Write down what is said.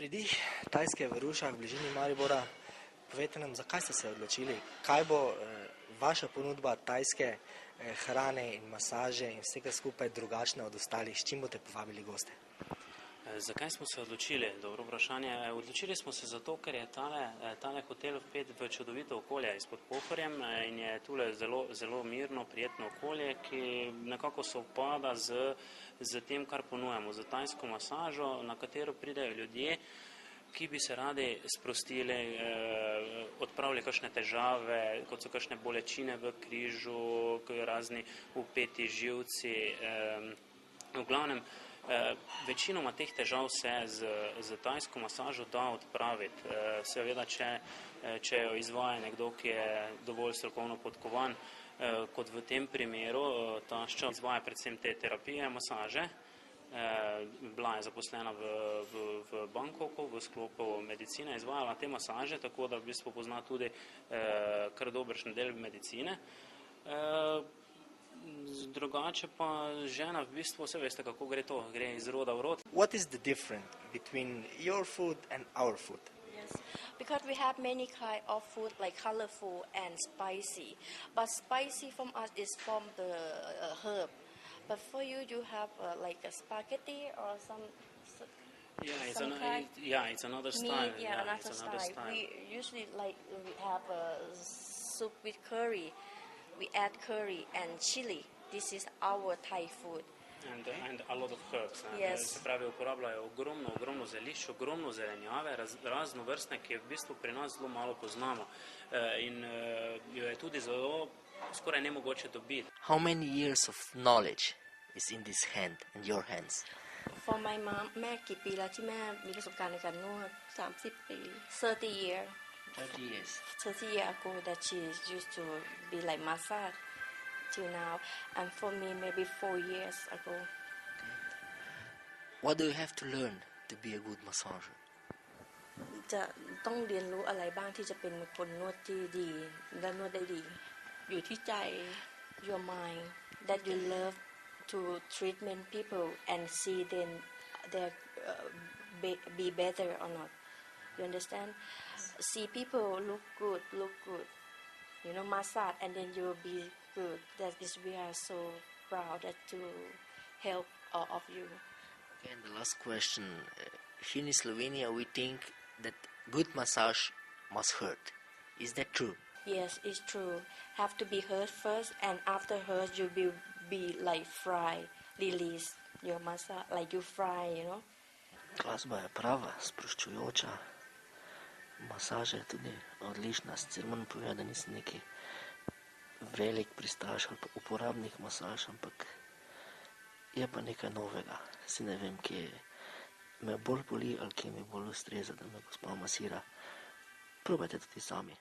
Pridih Tajske v Rušah v bližini Maribora, povejte nam, zakaj ste se odločili, kaj bo vaša ponudba tajske hrane in masaže in vsega skupaj drugačna od ostalih, s čim boste povabili goste? Zakaj smo se odločili? Dobro vprašanje. Odločili smo se zato, ker je tale hotel vpet v čudovito okolje izpod Pohorjem in je tule zelo mirno, prijetno okolje, ki nekako sovpada z tem, kar ponujamo, z tajsko masažo, na katero pridejo ljudje, ki bi se radi sprostili, odpravili kakšne težave, kot so kakšne bolečine v križu, razni vpeti živci, v glavnem, večinoma teh težav se z tajsko masažo da odpraviti. Seveda, če jo izvaja nekdo, ki je dovolj strokovno podkovan, kot v tem primeru, tašča izvaja predvsem te terapije, masaže. Bila je zaposlena v Bangkoku v sklopu medicine, izvajala te masaže, tako da v bistvu pozna tudi kar dobršen del medicine. Drugače pa žena v bistvu, vse veste, kako gre to, gre iz roda v rod. What is the difference between your food and our food? Yes, because we have many kind of food like colorful and spicy, but spicy from us is from the herb, but for you, you have like a spaghetti or some It's another style. Another style. We usually we have a soup with curry. We add curry and chili. This is our Thai food. And a lot of herbs. Yes. Se pravi, uporabljajo ogromno zelišč, ogromno zelenjave, raznovrstne, ki v bistvu pri nas zelo malo poznamo. In jo je tudi zelo skoraj nemogoče dobiti. How many years of knowledge is in this hand, in your hands? For my mom, แม่กี่ปีแล้วที่แม่มีประสบการณ์ในการนวด30 ปี 30 years 30 years ago that she used to be like massage till now, and for me maybe 4 years ago. What do you have to learn to be a good massager? จะต้องเรียนรู้อะไรบ้างที่จะเป็นคนนวดที่ดีและนวดได้ดีอยู่ที่ใจ your mind that you love to treatment people and see them they be better or not. You understand? See people look good, massage, and then you'll be good. That is, we are so proud that to help all of you. Okay, and the last question. Here in Slovenia, we think that good massage must hurt. Is that true? Yes, it's true. Have to be hurt first, and after hurt, you will be like fry, release your massage, like you fry, Glasba je prava, sproščujoča. Masaža je tudi odlična, sicer moram povedati, da nisem neki velik pristaš ali pa uporabnik masaž, ampak je pa nekaj novega. Si ne vem, kje me bolj boli ali kje mi bolj ustreza, da me gospa masira. Probajte tudi sami.